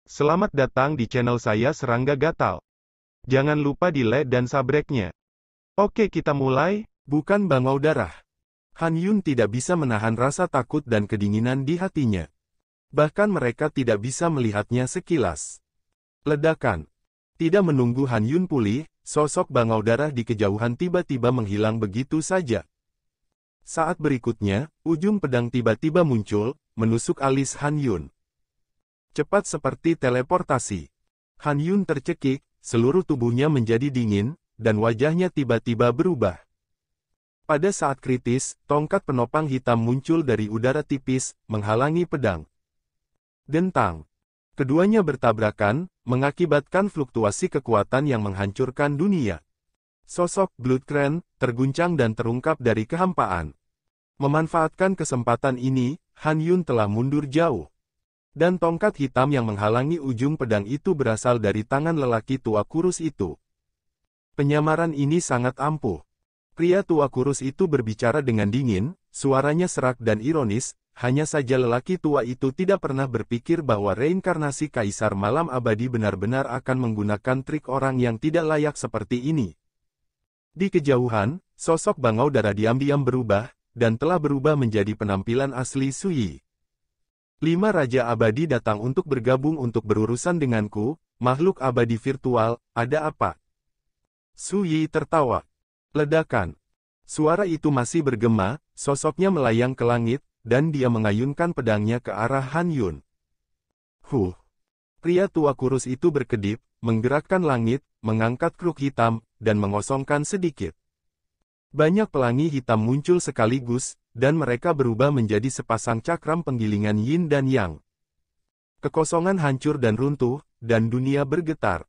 Selamat datang di channel saya Serangga Gatal. Jangan lupa di like dan subscribe-nya. Oke, kita mulai. Bukan bangau darah. Han Yun tidak bisa menahan rasa takut dan kedinginan di hatinya. Bahkan mereka tidak bisa melihatnya sekilas. Ledakan. Tidak menunggu Han Yun pulih, sosok bangau darah di kejauhan tiba-tiba menghilang begitu saja. Saat berikutnya, ujung pedang tiba-tiba muncul, menusuk alis Han Yun. Cepat seperti teleportasi. Han Yun tercekik, seluruh tubuhnya menjadi dingin, dan wajahnya tiba-tiba berubah. Pada saat kritis, tongkat penopang hitam muncul dari udara tipis, menghalangi pedang. Dentang. Keduanya bertabrakan, mengakibatkan fluktuasi kekuatan yang menghancurkan dunia. Sosok Bloodcrane terguncang dan terungkap dari kehampaan. Memanfaatkan kesempatan ini, Han Yun telah mundur jauh. Dan tongkat hitam yang menghalangi ujung pedang itu berasal dari tangan lelaki tua kurus itu. Penyamaran ini sangat ampuh. Pria tua kurus itu berbicara dengan dingin, suaranya serak dan ironis, hanya saja lelaki tua itu tidak pernah berpikir bahwa reinkarnasi Kaisar Malam Abadi benar-benar akan menggunakan trik orang yang tidak layak seperti ini. Di kejauhan, sosok bangau darah diam-diam berubah, dan telah berubah menjadi penampilan asli Su Yi. 5 Raja Abadi datang untuk bergabung untuk berurusan denganku, makhluk abadi virtual, ada apa? Su Yi tertawa. Ledakan. Suara itu masih bergema, sosoknya melayang ke langit, dan dia mengayunkan pedangnya ke arah Han Yun. Pria tua kurus itu berkedip, menggerakkan langit, mengangkat kruk hitam, dan mengosongkan sedikit. Banyak pelangi hitam muncul sekaligus, dan mereka berubah menjadi sepasang cakram penggilingan yin dan yang. Kekosongan hancur dan runtuh, dan dunia bergetar.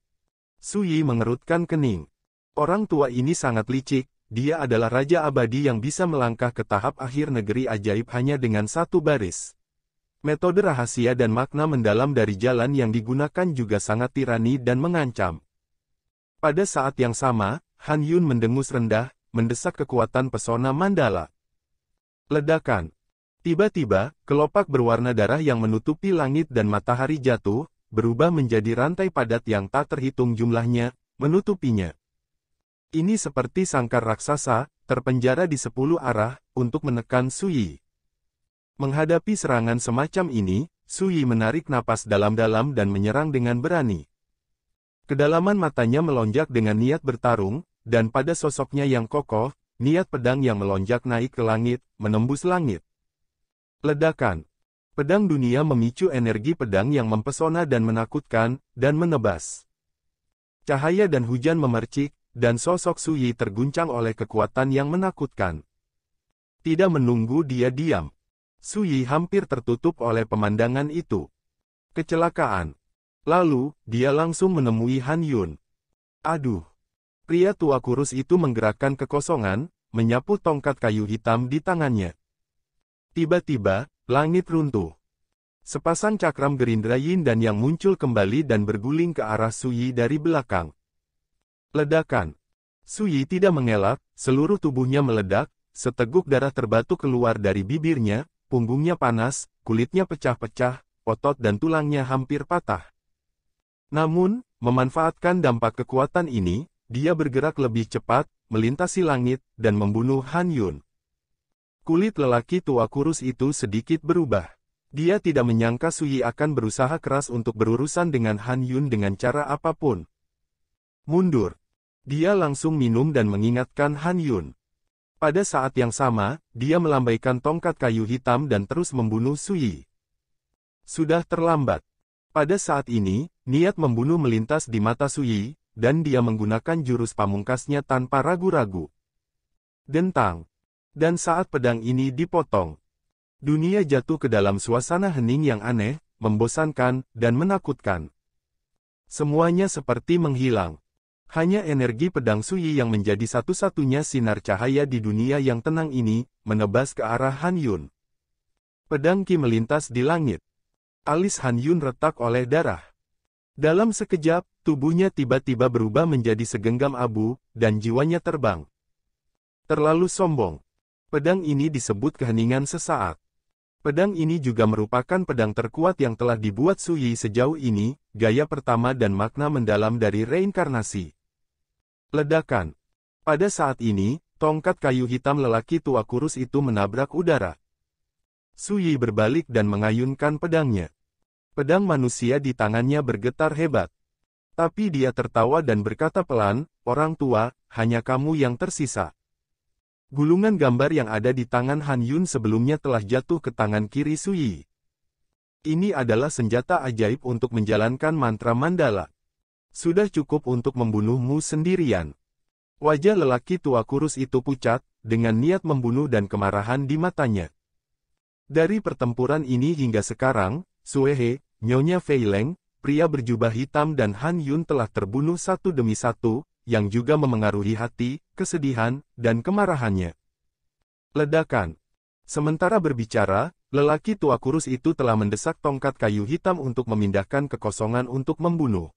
Su Yi mengerutkan kening. Orang tua ini sangat licik, dia adalah Raja Abadi yang bisa melangkah ke tahap akhir negeri ajaib hanya dengan satu baris. Metode rahasia dan makna mendalam dari jalan yang digunakan juga sangat tirani dan mengancam. Pada saat yang sama, Han Yun mendengus rendah, mendesak kekuatan pesona mandala. Ledakan. Tiba-tiba, kelopak berwarna darah yang menutupi langit dan matahari jatuh, berubah menjadi rantai padat yang tak terhitung jumlahnya, menutupinya. Ini seperti sangkar raksasa, terpenjara di 10 arah, untuk menekan Su Yi. Menghadapi serangan semacam ini, Su Yi menarik napas dalam-dalam dan menyerang dengan berani. Kedalaman matanya melonjak dengan niat bertarung, dan pada sosoknya yang kokoh, niat pedang yang melonjak naik ke langit, menembus langit. Ledakan. Pedang dunia memicu energi pedang yang mempesona dan menakutkan, dan menebas. Cahaya dan hujan memercik, dan sosok Su Yi terguncang oleh kekuatan yang menakutkan. Tidak menunggu dia diam. Su Yi hampir tertutup oleh pemandangan itu. Kecelakaan. Lalu, dia langsung menemui Han Yun. Aduh. Pria tua kurus itu menggerakkan kekosongan, menyapu tongkat kayu hitam di tangannya. Tiba-tiba, langit runtuh. Sepasang cakram gerindra yin dan yang muncul kembali dan berguling ke arah Su Yi dari belakang. Ledakan. Su Yi tidak mengelak, seluruh tubuhnya meledak, seteguk darah terbatu keluar dari bibirnya, punggungnya panas, kulitnya pecah-pecah, otot dan tulangnya hampir patah. Namun, memanfaatkan dampak kekuatan ini, dia bergerak lebih cepat, melintasi langit, dan membunuh Han Yun. Kulit lelaki tua kurus itu sedikit berubah. Dia tidak menyangka Su Yi akan berusaha keras untuk berurusan dengan Han Yun dengan cara apapun. Mundur. Dia langsung minum dan mengingatkan Han Yun. Pada saat yang sama, dia melambaikan tongkat kayu hitam dan terus membunuh Su Yi. Sudah terlambat. Pada saat ini, niat membunuh melintas di mata Su Yi, dan dia menggunakan jurus pamungkasnya tanpa ragu-ragu. Dentang. Dan saat pedang ini dipotong, dunia jatuh ke dalam suasana hening yang aneh, membosankan, dan menakutkan. Semuanya seperti menghilang. Hanya energi pedang Su Yi yang menjadi satu-satunya sinar cahaya di dunia yang tenang ini, menebas ke arah Han Yun. Pedang Qi melintas di langit. Alis Han Yun retak oleh darah. Dalam sekejap, tubuhnya tiba-tiba berubah menjadi segenggam abu, dan jiwanya terbang. Terlalu sombong. Pedang ini disebut keheningan sesaat. Pedang ini juga merupakan pedang terkuat yang telah dibuat Su Yi sejauh ini, gaya pertama dan makna mendalam dari reinkarnasi. Ledakan. Pada saat ini, tongkat kayu hitam lelaki tua kurus itu menabrak udara. Su Yi berbalik dan mengayunkan pedangnya. Pedang manusia di tangannya bergetar hebat. Tapi dia tertawa dan berkata pelan, "Orang tua, hanya kamu yang tersisa." Gulungan gambar yang ada di tangan Han Yun sebelumnya telah jatuh ke tangan kiri Su Yi. Ini adalah senjata ajaib untuk menjalankan mantra mandala. Sudah cukup untuk membunuhmu sendirian. Wajah lelaki tua kurus itu pucat, dengan niat membunuh dan kemarahan di matanya. Dari pertempuran ini hingga sekarang, Suehe, Nyonya Fei Leng, pria berjubah hitam dan Han Yun telah terbunuh satu demi satu, yang juga memengaruhi hati, kesedihan, dan kemarahannya. Ledakan. Sementara berbicara, lelaki tua kurus itu telah mendesak tongkat kayu hitam untuk memindahkan kekosongan untuk membunuh.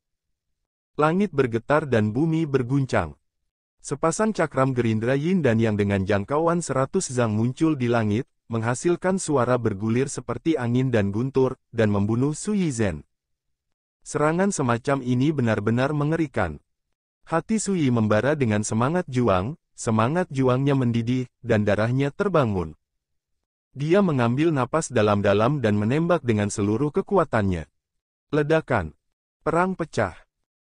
Langit bergetar dan bumi berguncang. Sepasang cakram gerindra yin dan yang dengan jangkauan 100 zang muncul di langit, menghasilkan suara bergulir seperti angin dan guntur, dan membunuh Su Yizhen. Serangan semacam ini benar-benar mengerikan. Hati Su Yi membara dengan semangat juangnya mendidih, dan darahnya terbangun. Dia mengambil napas dalam-dalam dan menembak dengan seluruh kekuatannya. Ledakan. Perang pecah.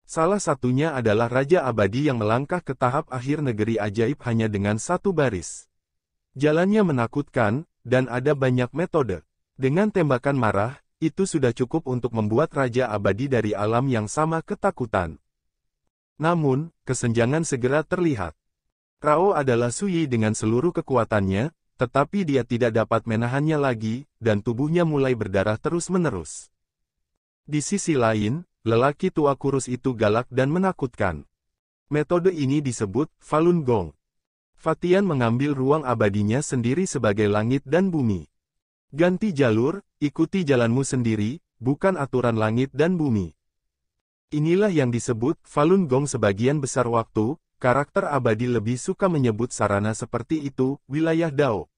Salah satunya adalah Raja Abadi yang melangkah ke tahap akhir negeri ajaib hanya dengan satu baris. Jalannya menakutkan, dan ada banyak metode. Dengan tembakan marah, itu sudah cukup untuk membuat Raja Abadi dari alam yang sama ketakutan. Namun, kesenjangan segera terlihat. Rao adalah Su Yi dengan seluruh kekuatannya, tetapi dia tidak dapat menahannya lagi, dan tubuhnya mulai berdarah terus-menerus. Di sisi lain, lelaki tua kurus itu galak dan menakutkan. Metode ini disebut Falun Gong. Fatian mengambil ruang abadinya sendiri sebagai langit dan bumi. Ganti jalur, ikuti jalanmu sendiri, bukan aturan langit dan bumi. Inilah yang disebut Falun Gong. Sebagian besar waktu, karakter abadi lebih suka menyebut sarana seperti itu, wilayah Dao.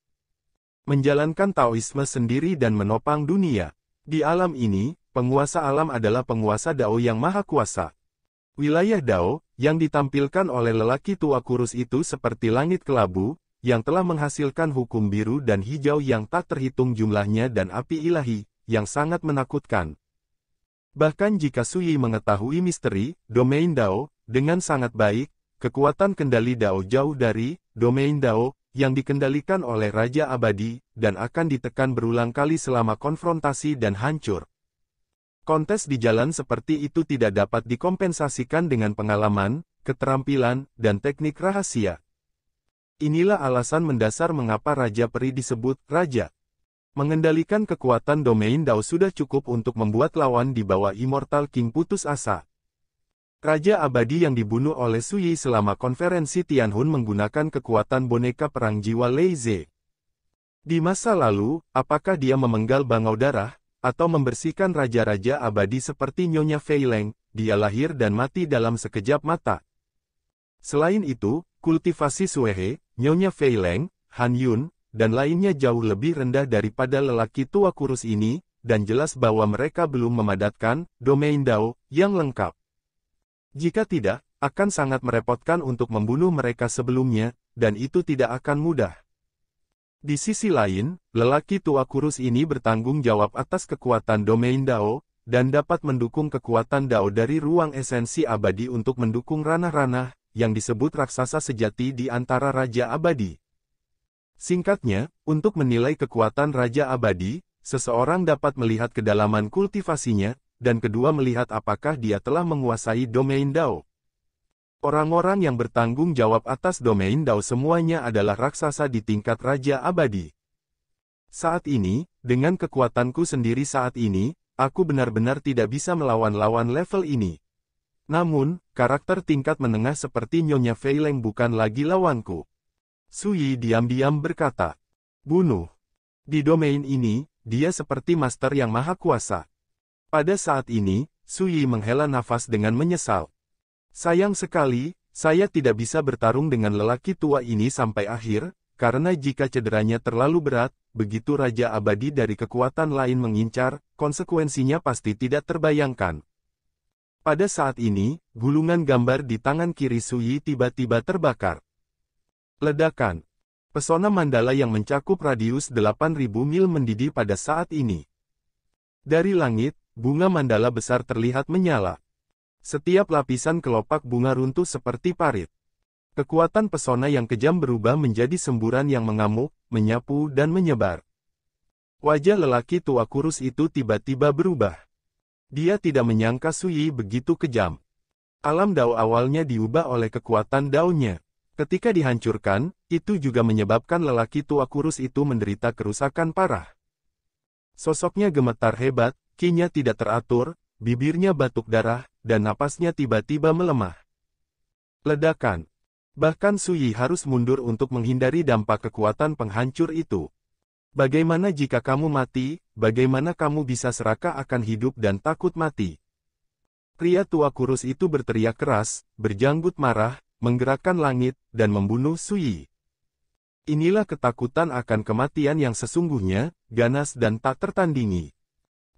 Menjalankan Taoisme sendiri dan menopang dunia. Di alam ini, penguasa alam adalah penguasa Dao yang maha kuasa. Wilayah Dao, yang ditampilkan oleh lelaki tua kurus itu seperti langit kelabu, yang telah menghasilkan hukum biru dan hijau yang tak terhitung jumlahnya dan api ilahi, yang sangat menakutkan. Bahkan jika Su Yi mengetahui misteri, domain Dao, dengan sangat baik, kekuatan kendali Dao jauh dari, domain Dao, yang dikendalikan oleh Raja Abadi, dan akan ditekan berulang kali selama konfrontasi dan hancur. Kontes di jalan seperti itu tidak dapat dikompensasikan dengan pengalaman, keterampilan, dan teknik rahasia. Inilah alasan mendasar mengapa Raja Peri disebut Raja. Mengendalikan kekuatan domain Dao sudah cukup untuk membuat lawan di bawah Immortal King putus asa. Raja Abadi yang dibunuh oleh Su Yi selama konferensi Tianhun menggunakan kekuatan boneka perang jiwa Lei Ze. Di masa lalu, apakah dia memenggal bangau darah, atau membersihkan raja-raja abadi seperti Nyonya Fei Leng, dia lahir dan mati dalam sekejap mata. Selain itu, kultivasi Suehe, Nyonya Fei Leng, Han Yun, dan lainnya jauh lebih rendah daripada lelaki tua kurus ini, dan jelas bahwa mereka belum memadatkan domain Dao yang lengkap. Jika tidak, akan sangat merepotkan untuk membunuh mereka sebelumnya, dan itu tidak akan mudah. Di sisi lain, lelaki tua kurus ini bertanggung jawab atas kekuatan domain Dao, dan dapat mendukung kekuatan Dao dari ruang esensi abadi untuk mendukung ranah-ranah, yang disebut raksasa sejati di antara Raja Abadi. Singkatnya, untuk menilai kekuatan Raja Abadi, seseorang dapat melihat kedalaman kultivasinya, dan kedua melihat apakah dia telah menguasai domain Dao. Orang-orang yang bertanggung jawab atas domain Dao semuanya adalah raksasa di tingkat Raja Abadi. Saat ini, dengan kekuatanku sendiri saat ini, aku benar-benar tidak bisa melawan lawan level ini. Namun, karakter tingkat menengah seperti Nyonya Fei Leng bukan lagi lawanku. Su Yi diam-diam berkata, "Bunuh." Di domain ini, dia seperti master yang maha kuasa. Pada saat ini, Su Yi menghela nafas dengan menyesal. Sayang sekali, saya tidak bisa bertarung dengan lelaki tua ini sampai akhir, karena jika cederanya terlalu berat, begitu Raja Abadi dari kekuatan lain mengincar, konsekuensinya pasti tidak terbayangkan. Pada saat ini, gulungan gambar di tangan kiri Sui tiba-tiba terbakar. Ledakan. Pesona mandala yang mencakup radius 8.000 mil mendidih pada saat ini. Dari langit, bunga mandala besar terlihat menyala. Setiap lapisan kelopak bunga runtuh seperti parit. Kekuatan pesona yang kejam berubah menjadi semburan yang mengamuk, menyapu dan menyebar. Wajah lelaki tua kurus itu tiba-tiba berubah. Dia tidak menyangka Sui begitu kejam. Alam Dao awalnya diubah oleh kekuatan Dao-nya. Ketika dihancurkan, itu juga menyebabkan lelaki tua kurus itu menderita kerusakan parah. Sosoknya gemetar hebat, ki-nya tidak teratur, bibirnya batuk darah, dan napasnya tiba-tiba melemah. Ledakan. Bahkan Sui harus mundur untuk menghindari dampak kekuatan penghancur itu. Bagaimana jika kamu mati, bagaimana kamu bisa serakah akan hidup dan takut mati? Pria tua kurus itu berteriak keras, berjanggut marah, menggerakkan langit, dan membunuh Sui. Inilah ketakutan akan kematian yang sesungguhnya, ganas dan tak tertandingi.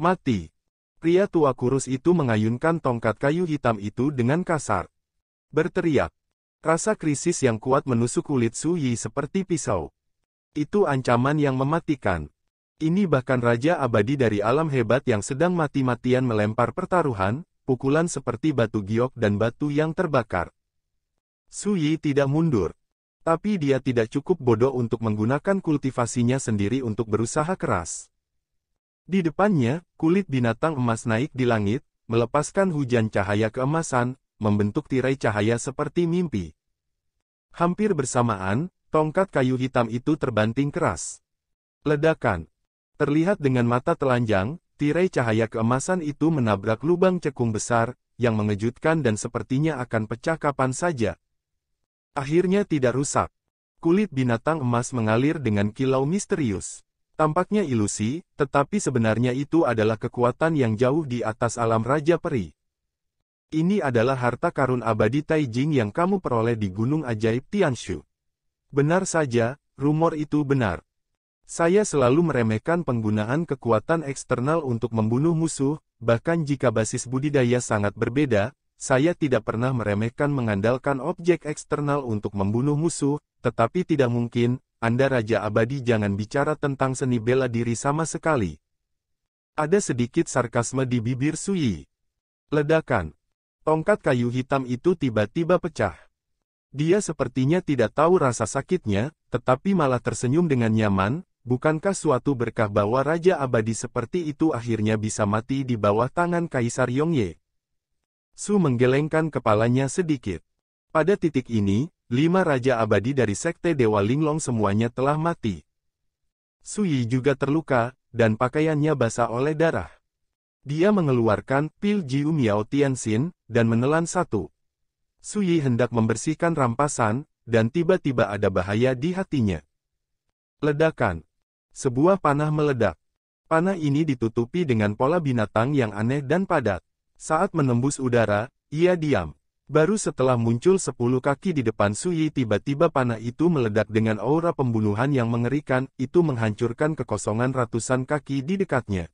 Mati. Pria tua kurus itu mengayunkan tongkat kayu hitam itu dengan kasar. Berteriak. Rasa krisis yang kuat menusuk kulit Sui seperti pisau. Itu ancaman yang mematikan. Ini bahkan Raja Abadi dari alam hebat yang sedang mati-matian melempar pertaruhan, pukulan seperti batu giok dan batu yang terbakar. Sui tidak mundur. Tapi dia tidak cukup bodoh untuk menggunakan kultivasinya sendiri untuk berusaha keras. Di depannya, kulit binatang emas naik di langit, melepaskan hujan cahaya keemasan, membentuk tirai cahaya seperti mimpi. Hampir bersamaan, tongkat kayu hitam itu terbanting keras. Ledakan. Terlihat dengan mata telanjang, tirai cahaya keemasan itu menabrak lubang cekung besar, yang mengejutkan dan sepertinya akan pecah kapan saja. Akhirnya tidak rusak. Kulit binatang emas mengalir dengan kilau misterius. Tampaknya ilusi, tetapi sebenarnya itu adalah kekuatan yang jauh di atas alam Raja Peri. Ini adalah harta karun abadi Taijing yang kamu peroleh di Gunung Ajaib Tianshu. Benar saja, rumor itu benar. Saya selalu meremehkan penggunaan kekuatan eksternal untuk membunuh musuh, bahkan jika basis budidaya sangat berbeda, saya tidak pernah meremehkan mengandalkan objek eksternal untuk membunuh musuh, tetapi tidak mungkin, Anda Raja Abadi jangan bicara tentang seni bela diri sama sekali. Ada sedikit sarkasme di bibir Sui. Ledakan. Tongkat kayu hitam itu tiba-tiba pecah. Dia sepertinya tidak tahu rasa sakitnya, tetapi malah tersenyum dengan nyaman. Bukankah suatu berkah bahwa Raja Abadi seperti itu akhirnya bisa mati di bawah tangan Kaisar Yongye? Su menggelengkan kepalanya sedikit. Pada titik ini, 5 Raja Abadi dari Sekte Dewa Linglong semuanya telah mati. Sui juga terluka, dan pakaiannya basah oleh darah. Dia mengeluarkan pil Jiu Miao Tianxin, dan menelan satu. Sui hendak membersihkan rampasan, dan tiba-tiba ada bahaya di hatinya. Ledakan. Sebuah panah meledak. Panah ini ditutupi dengan pola binatang yang aneh dan padat. Saat menembus udara, ia diam. Baru setelah muncul 10 kaki di depan Sui tiba-tiba panah itu meledak dengan aura pembunuhan yang mengerikan, itu menghancurkan kekosongan ratusan kaki di dekatnya.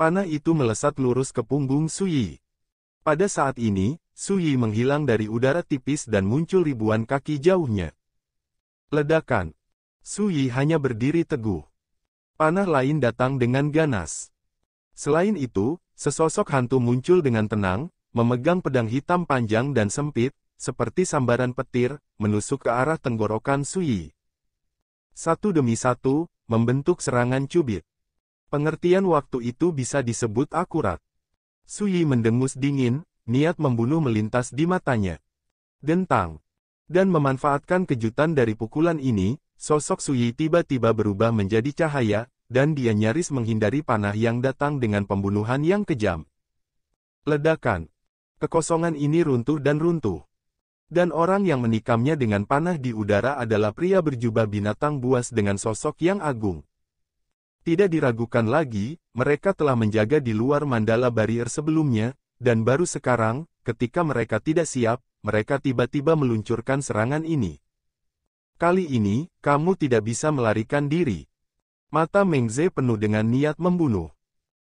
Panah itu melesat lurus ke punggung Sui. Pada saat ini, Sui menghilang dari udara tipis dan muncul ribuan kaki jauhnya. Ledakan. Sui hanya berdiri teguh. Panah lain datang dengan ganas. Selain itu, sesosok hantu muncul dengan tenang, memegang pedang hitam panjang dan sempit, seperti sambaran petir, menusuk ke arah tenggorokan Sui. Satu demi satu, membentuk serangan cubit. Pengertian waktu itu bisa disebut akurat. Sui mendengus dingin, niat membunuh melintas di matanya. Gentang. Dan memanfaatkan kejutan dari pukulan ini, sosok Sui tiba-tiba berubah menjadi cahaya, dan dia nyaris menghindari panah yang datang dengan pembunuhan yang kejam. Ledakan. Kekosongan ini runtuh dan runtuh. Dan orang yang menikamnya dengan panah di udara adalah pria berjubah binatang buas dengan sosok yang agung. Tidak diragukan lagi, mereka telah menjaga di luar Mandala Barrier sebelumnya, dan baru sekarang, ketika mereka tidak siap, mereka tiba-tiba meluncurkan serangan ini. Kali ini, kamu tidak bisa melarikan diri. Mata Meng Ze penuh dengan niat membunuh.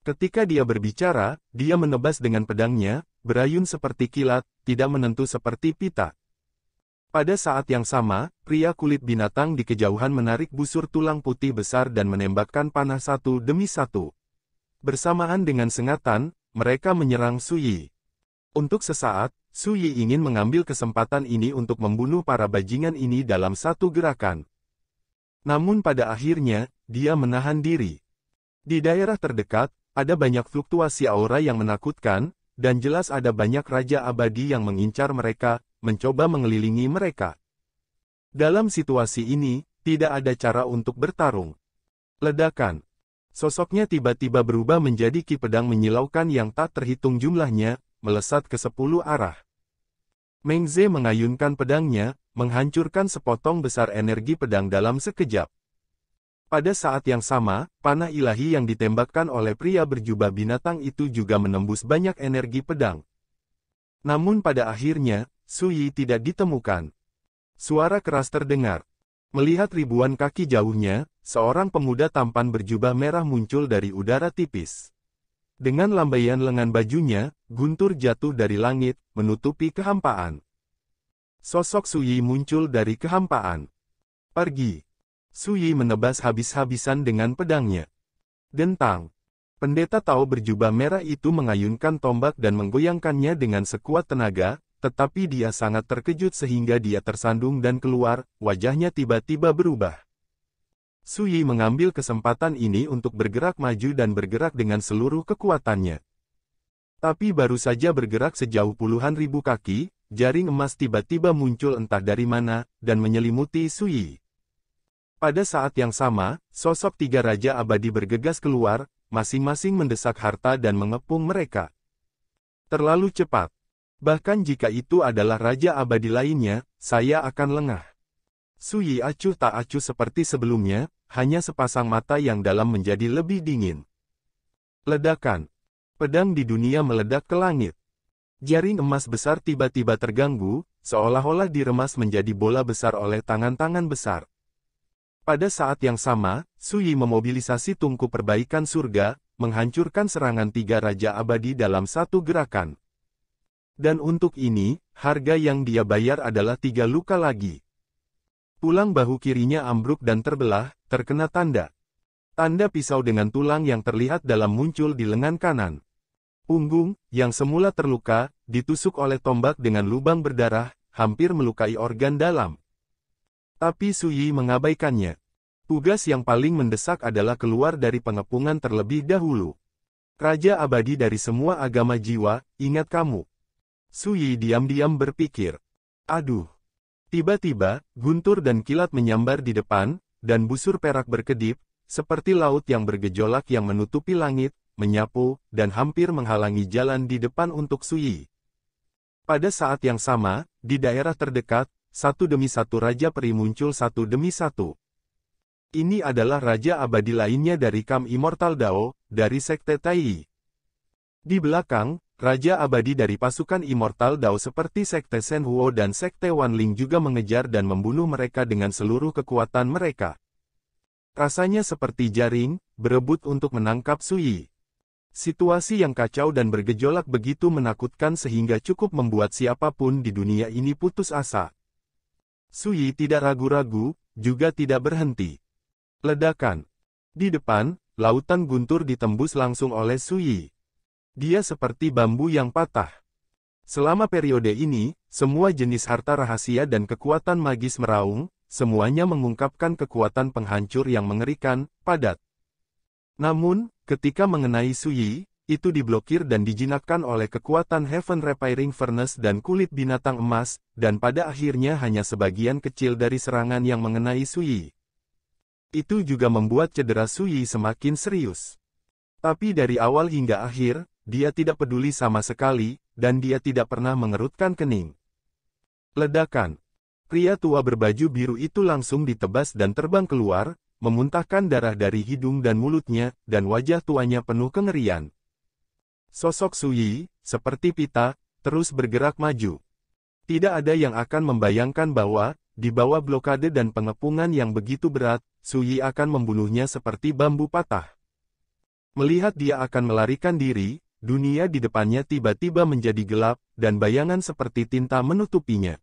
Ketika dia berbicara, dia menebas dengan pedangnya, berayun seperti kilat, tidak menentu seperti pita. Pada saat yang sama, pria kulit binatang di kejauhan menarik busur tulang putih besar dan menembakkan panah satu demi satu. Bersamaan dengan sengatan, mereka menyerang Su Yi. Untuk sesaat, Su Yi ingin mengambil kesempatan ini untuk membunuh para bajingan ini dalam satu gerakan. Namun pada akhirnya, dia menahan diri. Di daerah terdekat, ada banyak fluktuasi aura yang menakutkan, dan jelas ada banyak raja abadi yang mengincar mereka, mencoba mengelilingi mereka. Dalam situasi ini, tidak ada cara untuk bertarung. Ledakan. Sosoknya tiba-tiba berubah menjadi ki pedang menyilaukan yang tak terhitung jumlahnya, melesat ke 10 arah. Meng Ze mengayunkan pedangnya, menghancurkan sepotong besar energi pedang dalam sekejap. Pada saat yang sama, panah ilahi yang ditembakkan oleh pria berjubah binatang itu juga menembus banyak energi pedang. Namun pada akhirnya, Su Yi tidak ditemukan. Suara keras terdengar. Melihat ribuan kaki jauhnya, seorang pemuda tampan berjubah merah muncul dari udara tipis. Dengan lambaian lengan bajunya, guntur jatuh dari langit, menutupi kehampaan. Sosok Su Yi muncul dari kehampaan. Pergi. Su Yi menebas habis-habisan dengan pedangnya. Dentang. Pendeta Tao berjubah merah itu mengayunkan tombak dan menggoyangkannya dengan sekuat tenaga, tetapi dia sangat terkejut sehingga dia tersandung dan keluar, wajahnya tiba-tiba berubah. Su Yi mengambil kesempatan ini untuk bergerak maju dan bergerak dengan seluruh kekuatannya. Tapi baru saja bergerak sejauh puluhan ribu kaki, jaring emas tiba-tiba muncul entah dari mana, dan menyelimuti Su Yi. Pada saat yang sama, sosok tiga raja abadi bergegas keluar, masing-masing mendesak harta dan mengepung mereka. Terlalu cepat. Bahkan jika itu adalah raja abadi lainnya, saya akan lengah. Su Yi acuh tak acuh seperti sebelumnya, hanya sepasang mata yang dalam menjadi lebih dingin. Ledakan. Pedang di dunia meledak ke langit. Jaring emas besar tiba-tiba terganggu, seolah-olah diremas menjadi bola besar oleh tangan-tangan besar. Pada saat yang sama, Su Yi memobilisasi tungku perbaikan surga, menghancurkan serangan tiga raja abadi dalam satu gerakan. Dan untuk ini, harga yang dia bayar adalah 3 luka lagi. Tulang bahu kirinya ambruk dan terbelah, terkena tanda. Tanda pisau dengan tulang yang terlihat dalam muncul di lengan kanan. Punggung, yang semula terluka, ditusuk oleh tombak dengan lubang berdarah, hampir melukai organ dalam. Tapi Su Yi mengabaikannya. Tugas yang paling mendesak adalah keluar dari pengepungan terlebih dahulu. Raja abadi dari semua agama jiwa, ingat kamu. Su Yi diam-diam berpikir. Aduh. Tiba-tiba, guntur dan kilat menyambar di depan, dan busur perak berkedip, seperti laut yang bergejolak yang menutupi langit, menyapu, dan hampir menghalangi jalan di depan untuk Su Yi. Pada saat yang sama, di daerah terdekat, satu demi satu raja peri muncul satu demi satu. Ini adalah raja abadi lainnya dari Kam Immortal Dao, dari Sekte Tai. Di belakang, raja abadi dari pasukan Immortal Dao seperti Sekte Shen Huo dan Sekte Wanling juga mengejar dan membunuh mereka dengan seluruh kekuatan mereka. Rasanya seperti jaring, berebut untuk menangkap Su Yi. Situasi yang kacau dan bergejolak begitu menakutkan sehingga cukup membuat siapapun di dunia ini putus asa. Su Yi tidak ragu-ragu, juga tidak berhenti. Ledakan. Di depan, lautan guntur ditembus langsung oleh Su Yi. Dia seperti bambu yang patah. Selama periode ini, semua jenis harta rahasia dan kekuatan magis meraung, semuanya mengungkapkan kekuatan penghancur yang mengerikan, padat. Namun, ketika mengenai Su Yi, itu diblokir dan dijinakkan oleh kekuatan Heaven Repairing Furnace dan kulit binatang emas, dan pada akhirnya hanya sebagian kecil dari serangan yang mengenai Su Yi. Itu juga membuat cedera Su Yi semakin serius. Tapi dari awal hingga akhir, dia tidak peduli sama sekali, dan dia tidak pernah mengerutkan kening. Ledakan. Pria tua berbaju biru itu langsung ditebas dan terbang keluar, memuntahkan darah dari hidung dan mulutnya, dan wajah tuanya penuh kengerian. Sosok Su Yi, seperti pita, terus bergerak maju. Tidak ada yang akan membayangkan bahwa, di bawah blokade dan pengepungan yang begitu berat, Su Yi akan membunuhnya seperti bambu patah. Melihat dia akan melarikan diri, dunia di depannya tiba-tiba menjadi gelap, dan bayangan seperti tinta menutupinya.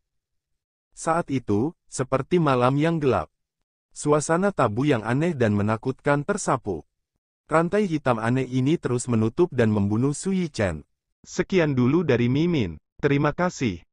Saat itu, seperti malam yang gelap, suasana tabu yang aneh dan menakutkan tersapu. Rantai hitam aneh ini terus menutup dan membunuh Su Yi Chen. Sekian dulu dari Mimin. Terima kasih.